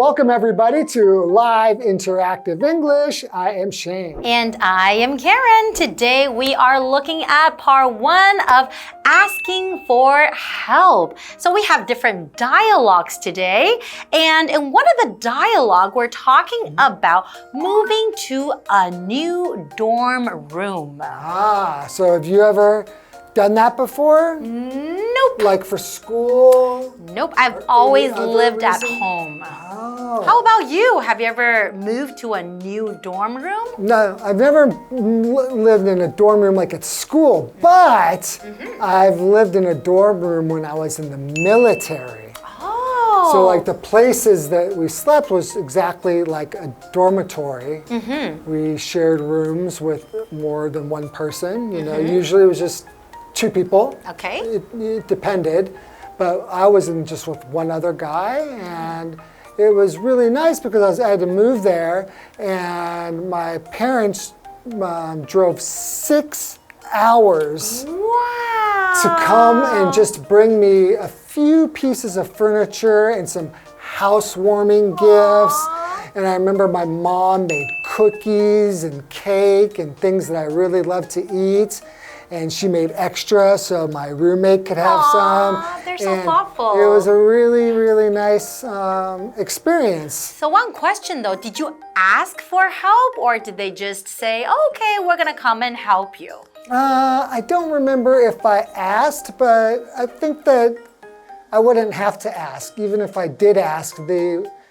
welcome everybody to Live Interactive English. I am Shane. And I am Karen. Today we are looking at part 1 of asking for help. So we have different dialogues today. And in one of the dialogue, we're talking about moving to a new dorm room. So have you ever done that before? Nope. Like for school? Nope, I've always lived at home. Oh. How about you? Have you ever moved to a new dorm room? No, I've never lived in a dorm room like at school, but I've lived in a dorm room when I was in the military. Oh. So like the places that we slept was exactly like a dormitory. We shared rooms with more than one person. You know, usually it was just 2 people. Okay. It depended, but I was in just with one other guy, and it was really nice because I had to move there, and my parents drove 6 hours to come and just bring me a few pieces of furniture and some housewarming gifts. And I remember my mom made cookies and cake and things that I really love to eat. And she made extra so my roommate could have some. They're so thoughtful. It was a really, really nice experience. So one question though, did you ask for help or did they just say, okay, we're gonna come and help you? I don't remember if I asked, but I think that I wouldn't have to ask. Even if I did ask,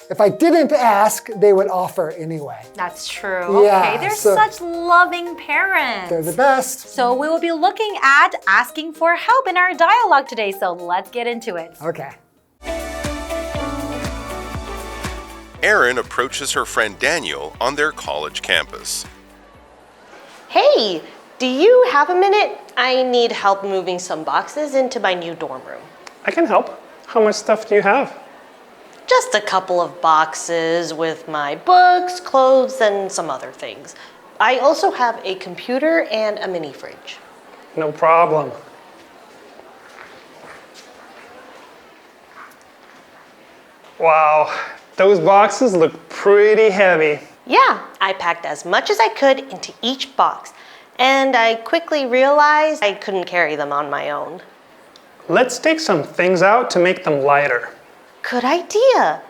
if I didn't ask, they would offer anyway. That's true. Yeah, okay, they're such loving parents. They're the best. So we will be looking at asking for help in our dialogue today. So let's get into it. Okay. Erin approaches her friend Daniel on their college campus. Hey, do you have a minute? I need help moving some boxes into my new dorm room. I can help. How much stuff do you have? Just a couple of boxes with my books, clothes, and some other things. I also have a computer and a mini fridge. No problem. Wow, those boxes look pretty heavy. Yeah, I packed as much as I could into each box, and I quickly realized I couldn't carry them on my own. Let's take some things out to make them lighter. Good idea.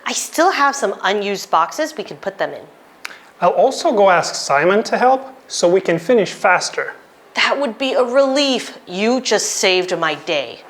I still have some unused boxes we can put them in. I'll also go ask Simon to help so we can finish faster. That would be a relief. You just saved my day.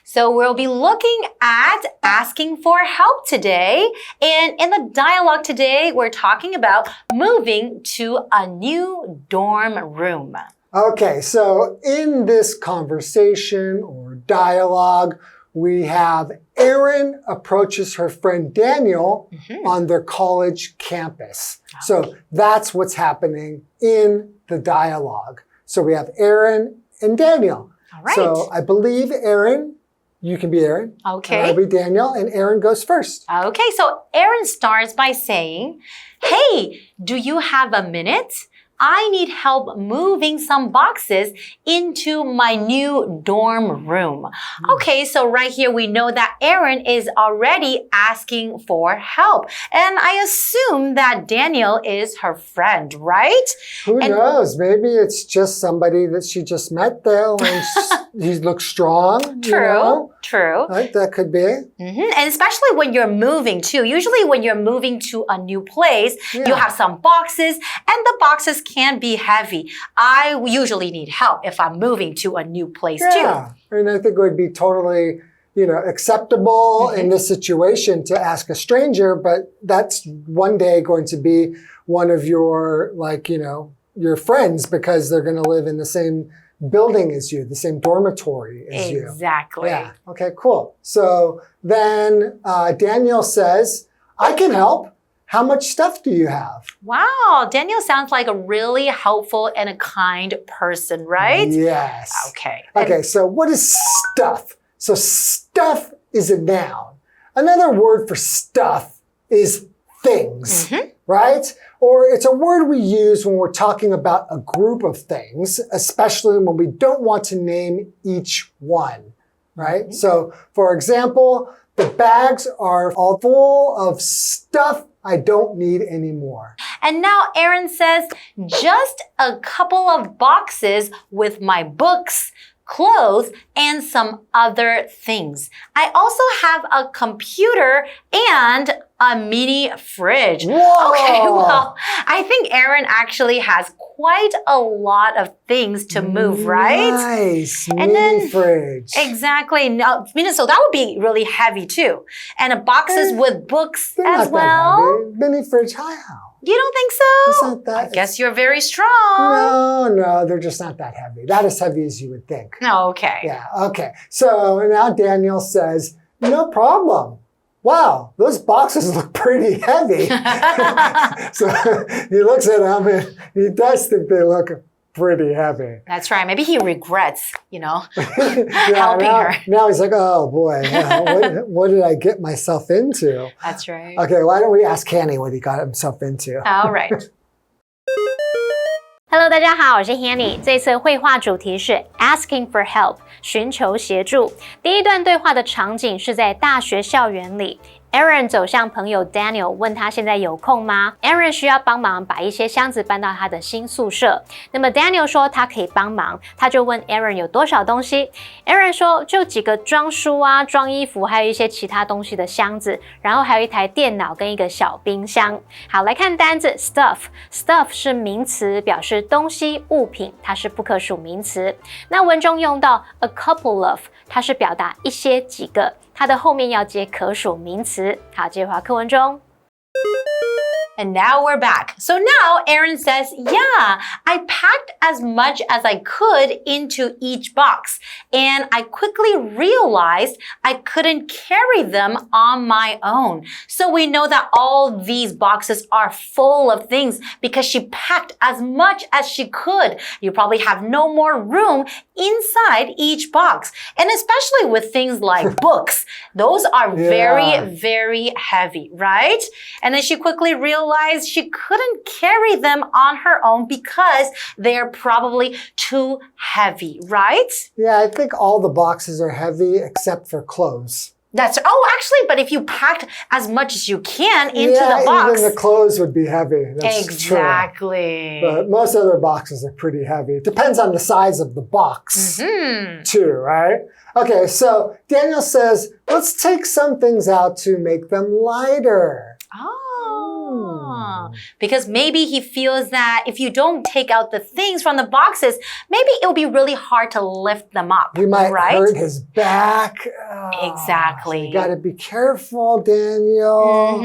So we'll be looking at asking for help today. And in the dialogue today, we're talking about moving to a new dorm room. Okay, so in this conversation or dialogue, we have Erin approaches her friend Daniel on their college campus. So that's what's happening in the dialogue. So we have Erin and Daniel. All right. So I believe Erin, you can be Erin. Okay. And I'll be Daniel, and Erin goes first. Okay, so Erin starts by saying, hey, do you have a minute? I need help moving some boxes into my new dorm room. Okay, so right here we know that Erin is already asking for help. And I assume that Daniel is her friend, right? Who knows? Maybe it's just somebody that she just met there and he looks strong. True, you know? true. Right, that could be. And especially when you're moving too. Usually when you're moving to a new place, you have some boxes and the boxes can be heavy. I usually need help if I'm moving to a new place too. And I think it would be totally, acceptable in this situation to ask a stranger, but that's one day going to be one of your, your friends because they're going to live in the same building as you, the same dormitory as you. Exactly. Yeah. Okay, cool. So then Daniel says, I can help. How much stuff do you have? Wow, Daniel sounds like a really helpful and a kind person, right? Yes. Okay. Okay, so what is stuff? So stuff is a noun. Another word for stuff is things, right? Or it's a word we use when we're talking about a group of things, especially when we don't want to name each one, right? So, for example, the bags are all full of stuff I don't need anymore. And now Aaron says, just a couple of boxes with my books, clothes, and some other things. I also have a computer and a mini fridge. Whoa. Okay, well, I think Aaron actually has quite a lot of things to move, right? Nice. And mini fridge. Exactly. No, so that would be really heavy too. And boxes with books They're as not well. that heavy. Mini fridge, how? You don't think so? It's not that. I guess you're very strong. No, they're just not that heavy. Not as heavy as you would think. Okay. Yeah, okay. So now Daniel says, no problem. Wow, those boxes look pretty heavy. So he looks at them and he does think they look pretty heavy. That's right. Maybe he regrets, helping now, her. Now he's like, oh boy, what did I get myself into? That's right. Okay, why don't we ask Hanny what he got himself into? All right. Hello， 大家好，我是 Hanny。这次绘画主题是 Asking for help， 寻求协助。第一段对话的场景是在大学校园里。Aaron 走向朋友 Daniel， 问他现在有空吗 ？Aaron 需要帮忙把一些箱子搬到他的新宿舍。那么 Daniel 说他可以帮忙，他就问 Aaron 有多少东西。Aaron 说就几个装书啊、装衣服，还有一些其他东西的箱子，然后还有一台电脑跟一个小冰箱。好，来看单字 stuff。stuff 是名词，表示东西、物品，它是不可数名词。那文中用到 a couple of， 它是表达一些、几个。它的后面要接可数名词。好，接回课文中。And now we're back. So now Aaron says, yeah, I packed as much as I could into each box. And I quickly realized I couldn't carry them on my own. So we know that all these boxes are full of things because she packed as much as she could. You probably have no more room inside each box. And especially with things like books, those are very, very heavy, right? And then she quickly realized she couldn't carry them on her own because they're probably too heavy, right? Yeah, I think all the boxes are heavy except for clothes. Actually, but if you packed as much as you can into the box. Even the clothes would be heavy. That's exactly. True. But most other boxes are pretty heavy. It depends on the size of the box, too, right? Okay, so Daniel says, let's take some things out to make them lighter. Because maybe he feels that if you don't take out the things from the boxes, maybe it will be really hard to lift them up. You might right? hurt his back. Exactly. So you got to be careful, Daniel.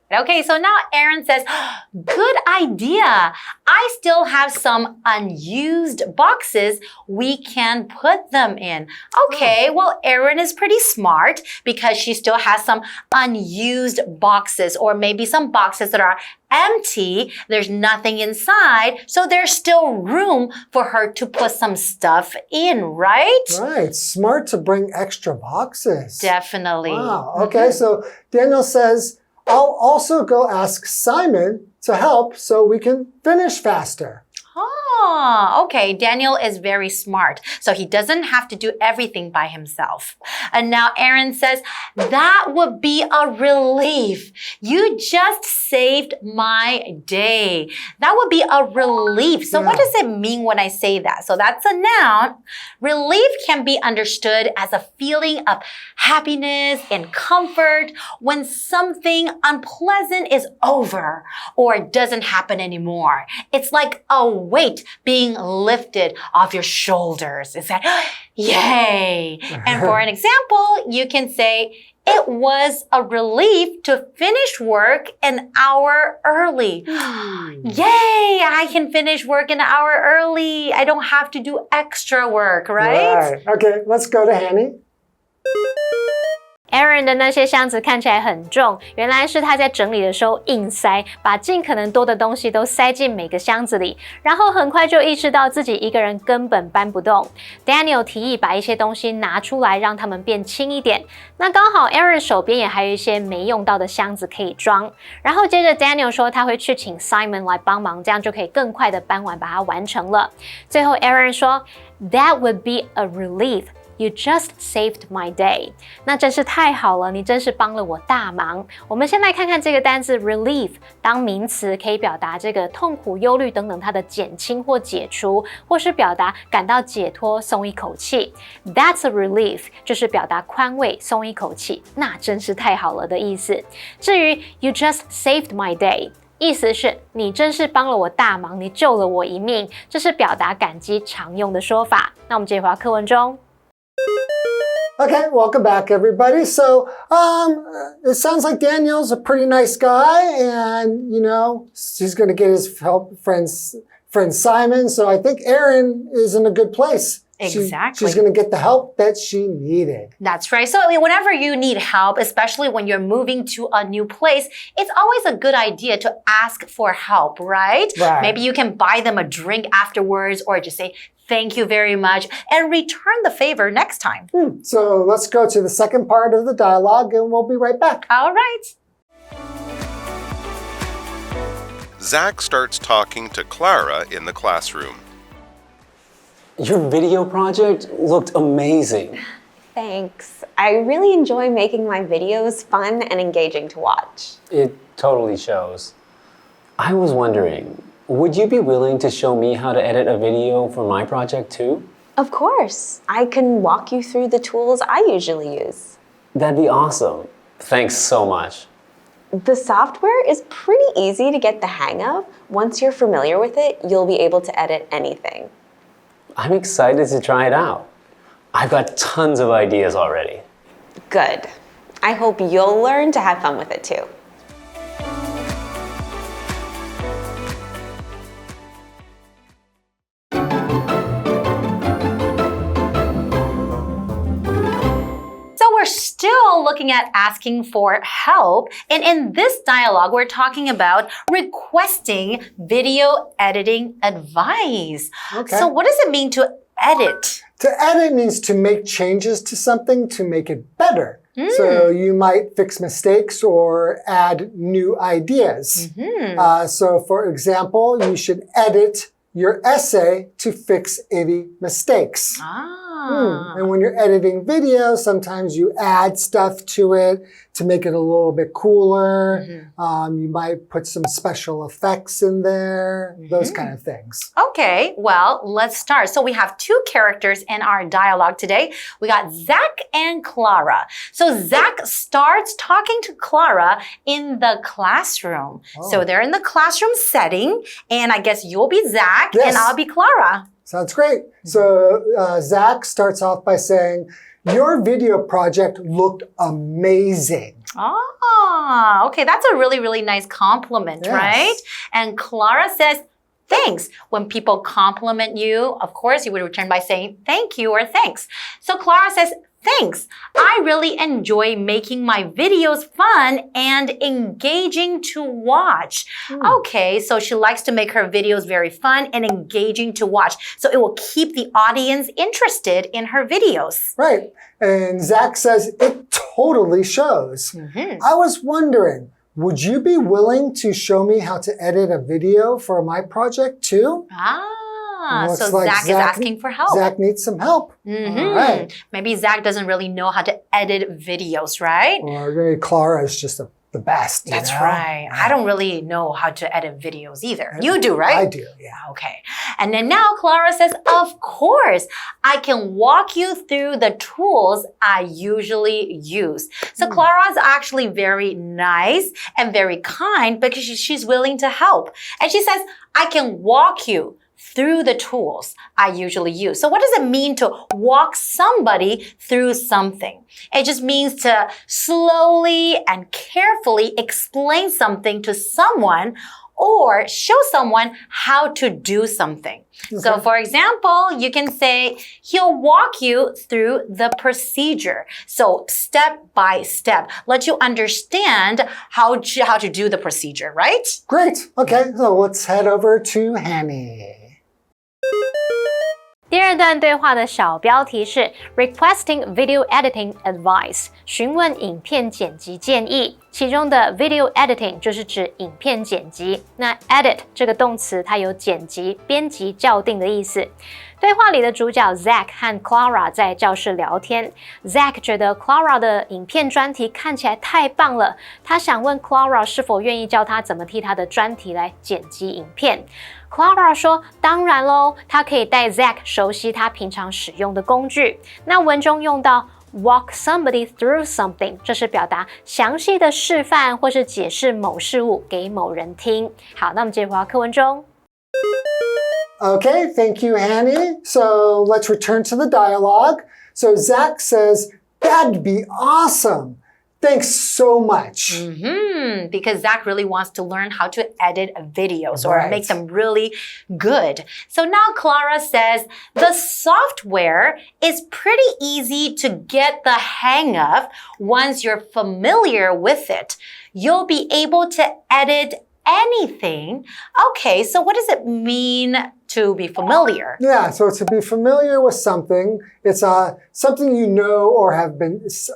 Okay, so now Aaron says, good idea. I still have some unused boxes we can put them in. Okay, well, Aaron is pretty smart because she still has some unused boxes or maybe some boxes that are empty. There's nothing inside, so there's still room for her to put some stuff in, right? Right, smart to bring extra boxes. Definitely. Wow, okay, so Daniel says, I'll also go ask Simon to help so we can finish faster. Okay. Daniel is very smart, so he doesn't have to do everything by himself. And now Aaron says, that would be a relief. You just saved my day. That would be a relief. So what does it mean when I say that? So that's a noun. Relief can be understood as a feeling of happiness and comfort when something unpleasant is over or doesn't happen anymore. It's like a weight being lifted off your shoulders. It's like, yay. And for an example, you can say, it was a relief to finish work an hour early. Yay, I can finish work an hour early. I don't have to do extra work, right? Right. Okay, let's go to Hanny. Aaron 的那些箱子看起来很重，原来是他在整理的时候硬塞，把尽可能多的东西都塞进每个箱子里，然后很快就意识到自己一个人根本搬不动。Daniel 提议把一些东西拿出来，让他们变轻一点。那刚好 Aaron 手边也还有一些没用到的箱子可以装。然后接着 Daniel 说他会去请 Simon 来帮忙，这样就可以更快的搬完，把它完成了。最后 Aaron 说 That would be a relief.You just saved my day. 那真是太好了，你真是帮了我大忙。我们先来看看这个单字 relief 当名词可以表达这个痛苦、忧虑等等它的减轻或解除，或是表达感到解脱、松一口气。That's a relief 就是表达宽慰、松一口气，那真是太好了的意思。至于 you just saved my day，意思是你真是帮了我大忙，你救了我一命，这是表达感激常用的说法。那我们接回到课文中。Okay, welcome back, everybody. So, it sounds like Daniel's a pretty nice guy, and he's going to get his friend Simon. So I think Erin is in a good place. Exactly. She's going to get the help that she needed. That's right. So whenever you need help, especially when you're moving to a new place, it's always a good idea to ask for help, right? Right. Maybe you can buy them a drink afterwards or just say, thank you very much, and return the favor next time. So let's go to the second part of the dialogue, and we'll be right back. All right. Zach starts talking to Clara in the classroom. Your video project looked amazing. Thanks. I really enjoy making my videos fun and engaging to watch. It totally shows. I was wondering, would you be willing to show me how to edit a video for my project too? Of course. I can walk you through the tools I usually use. That'd be awesome. Thanks so much. The software is pretty easy to get the hang of. Once you're familiar with it, you'll be able to edit anything. I'm excited to try it out. I've got tons of ideas already. Good. I hope you'll learn to have fun with it too. We're still looking at asking for help. And in this dialogue, we're talking about requesting video editing advice. Okay. So what does it mean to edit? To edit means to make changes to something to make it better. So you might fix mistakes or add new ideas. So for example, you should edit your essay to fix any mistakes. And when you're editing video, sometimes you add stuff to it to make it a little bit cooler. You might put some special effects in there, those kind of things. Okay, well, let's start. So we have two characters in our dialogue today. We got Zach and Clara. So Zach starts talking to Clara in the classroom. So they're in the classroom setting, and I guess you'll be Zach and I'll be Clara. Sounds great. So Zach starts off by saying, your video project looked amazing. Okay, that's a really, really nice compliment, right? And Clara says, thanks. When people compliment you, of course, you would return by saying thank you or thanks. So Clara says, thanks. I really enjoy making my videos fun and engaging to watch. Okay, so she likes to make her videos very fun and engaging to watch. So it will keep the audience interested in her videos. Right. And Zach says, it totally shows. I was wondering, would you be willing to show me how to edit a video for my project too? So like Zach is asking for help. Zach needs some help. All right. Maybe Zach doesn't really know how to edit videos, right? Or maybe Clara is just the best. That's right. I don't really know how to edit videos either. You do, right? I do, yeah. Okay. And then now Clara says, of course, I can walk you through the tools I usually use. So Clara is actually very nice and very kind because she's willing to help. And she says, I can walk you through the tools I usually use. So what does it mean to walk somebody through something? It just means to slowly and carefully explain something to someone or show someone how to do something. So for example, you can say, he'll walk you through the procedure. So step by step, let you understand how to do the procedure, right? Great. Okay, so let's head over to Hanny. 第二段对话的小标题是 Requesting Video Editing Advice， 询问影片剪辑建议。其中的 video editing 就是指影片剪辑。那 edit 这个动词它有剪辑、编辑、校订的意思。对话里的主角 Zach 和 Clara 在教室聊天。Zach 觉得 Clara 的影片专题看起来太棒了，他想问 Clara 是否愿意教他怎么替他的专题来剪辑影片。Clara 说：“当然咯，她可以带 Zach 熟悉他平常使用的工具。”那文中用到 walk somebody through something， 这是表达详细的示范或是解释某事物给某人听。好，那我们接着回到课文中。Okay, thank you, Hanny. So let's return to the dialogue. So Zach says, "That'd be awesome. Thanks so much." Because Zach really wants to learn how to edit videos or make them really good. So now Clara says, the software is pretty easy to get the hang of once you're familiar with it. You'll be able to edit anything. Okay, so what does it mean to be familiar? Yeah, so to be familiar with something, it's something you know or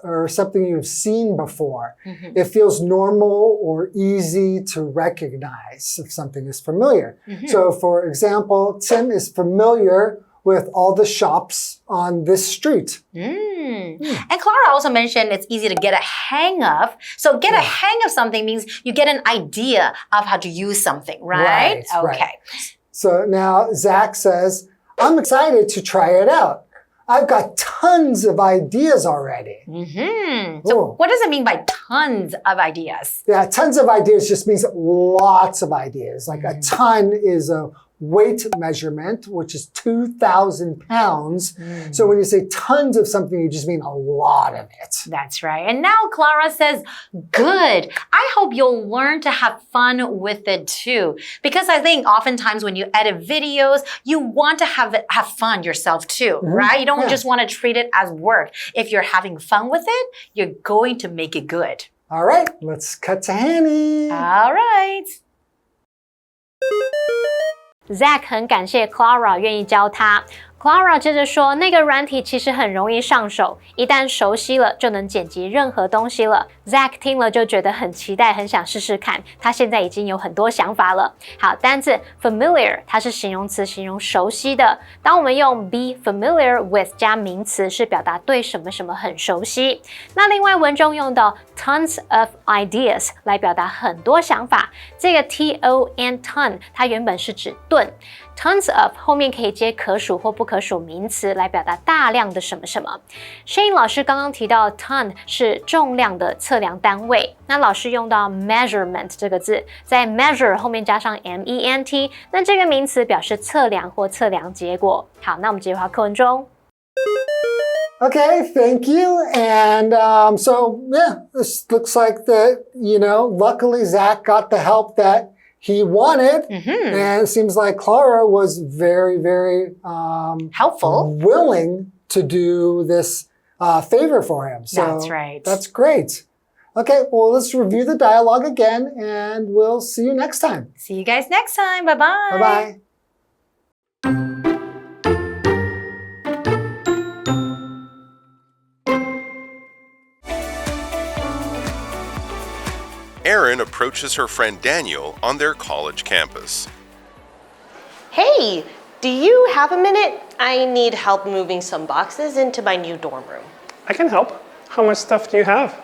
or something you've seen before. It feels normal or easy to recognize if something is familiar. So for example, Tim is familiar with all the shops on this street. And Clara also mentioned it's easy to get a hang of. So get a hang of something means you get an idea of how to use something, right? Okay. Right. So now Zach says, I'm excited to try it out. I've got tons of ideas already. So what does it mean by tons of ideas? Yeah, tons of ideas just means lots of ideas. Like a ton is a weight measurement, which is 2,000 pounds. So when you say tons of something, you just mean a lot of it. That's right. And now Clara says, good. I hope you'll learn to have fun with it too. Because I think oftentimes when you edit videos, you want to have fun yourself too, right? You don't just want to treat it as work. If you're having fun with it, you're going to make it good. All right, let's cut to Hanny. All right. Zach 很感谢 Clara 愿意教他。Clara 接着说，那个软体其实很容易上手，一旦熟悉了就能剪辑任何东西了。Zach 听了就觉得很期待，很想试试看。他现在已经有很多想法了。好，单字 familiar 它是形容词，形容熟悉的。当我们用 be familiar with 加名词，是表达对什么什么很熟悉。那另外文中用到 tons of ideas 来表达很多想法。这个 ton ton 它原本是指吨。Tons of 后面可以接可数或不可数名词来表达大量的什么什么。Shane 老师刚刚提到 ton 是重量的测量单位，那老师用到 measurement 这个字，在 measure 后面加上 ment， 那这个名词表示测量或测量结果。好，那我们接着回课文中。Okay, thank you. And so, yeah, this looks like luckily Zach got the help that he wanted, and it seems like Clara was very, very helpful, willing to do this favor for him. So that's right. That's great. Okay, well, let's review the dialogue again, and we'll see you next time. See you guys next time. Bye-bye. Bye-bye. Erin approaches her friend Daniel on their college campus. Hey, do you have a minute? I need help moving some boxes into my new dorm room. I can help. How much stuff do you have?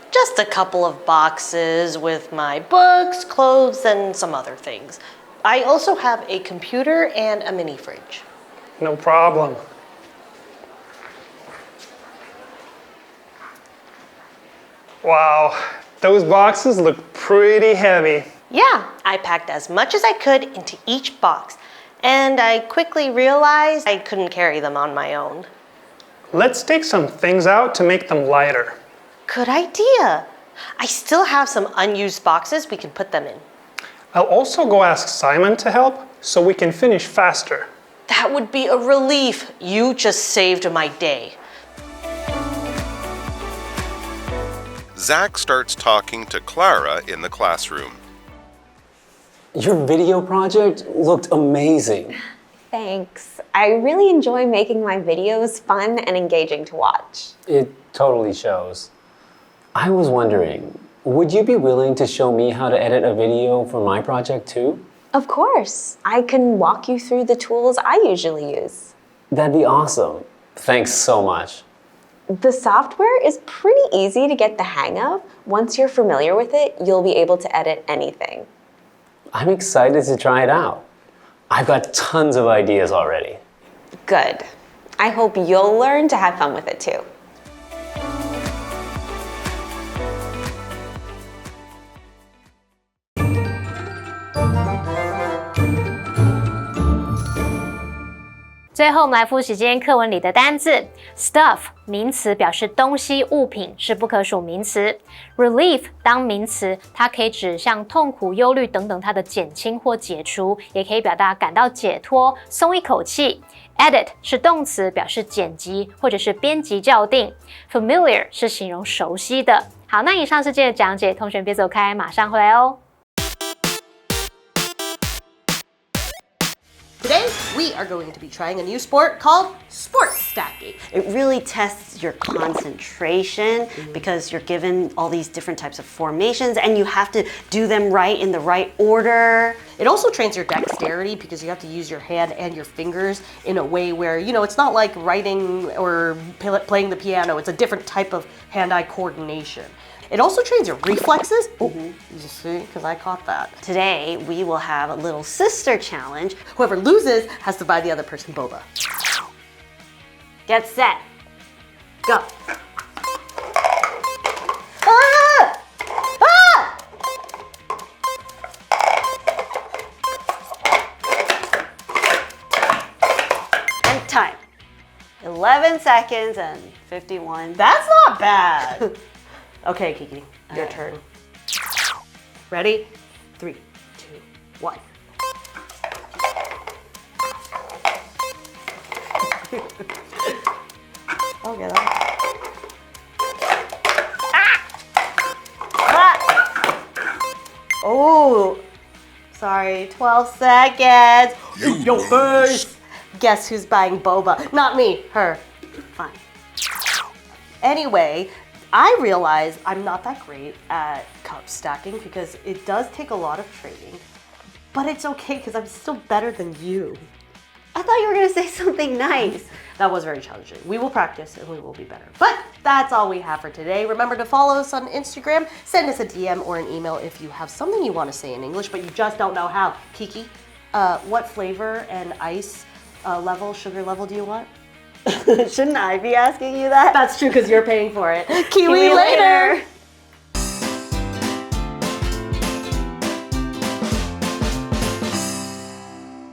Just a couple of boxes with my books, clothes, and some other things. I also have a computer and a mini fridge. No problem. Wow, those boxes look pretty heavy. Yeah, I packed as much as I could into each box, and I quickly realized I couldn't carry them on my own. Let's take some things out to make them lighter. Good idea. I still have some unused boxes we can put them in. I'll also go ask Simon to help so we can finish faster. That would be a relief. You just saved my day. Zach starts talking to Clara in the classroom. Your video project looked amazing. Thanks. I really enjoy making my videos fun and engaging to watch. It totally shows. I was wondering, would you be willing to show me how to edit a video for my project too? Of course. I can walk you through the tools I usually use. That'd be awesome. Thanks so much. The software is pretty easy to get the hang of. Once you're familiar with it, you'll be able to edit anything. I'm excited to try it out. I've got tons of ideas already. Good. I hope you'll learn to have fun with it too. Stuff 最后我们来复习今天课文里的单字 stuff 名词表示东西物品，是不可数名词。relief 当名词，它可以指像痛苦、忧虑等等它的减轻或解除，也可以表达感到解脱、松一口气。edit 是动词，表示剪辑或者是编辑校订。familiar 是形容熟悉的。好，那以上是今天的讲解，同学别走开，马上回来哦。Today, we are going to be trying a new sport called sport stacking. It really tests your concentration because you're given all these different types of formations and you have to do them right in the right order. It also trains your dexterity because you have to use your hand and your fingers in a way where, you know, it's not like writing or playing the piano. It's a different type of hand-eye coordination. It also trains your reflexes. Oh, you see, because I caught that. Today, we will have a little sister challenge. Whoever loses has to buy the other person boba. Get set. Go. Ah! Ah! And time. 11 seconds and 51. That's not bad. Okay, Kiki, your turn. Ready? 3, 2, 1. Okay, that. Ah! Oh, sorry. 12 seconds. Yo, first. Guess who's buying boba? Not me. Her. Fine. Anyway. I realize I'm not that great at cup stacking because it does take a lot of training, but it's okay because I'm still better than you. I thought you were going to say something nice. That was very challenging. We will practice and we will be better. But that's all we have for today. Remember to follow us on Instagram, send us a DM or an email if you have something you want to say in English, but you just don't know how. Kiki, what flavor and ice level, sugar level do you want? Shouldn't I be asking you that? That's true because you're paying for it. Kiwi later.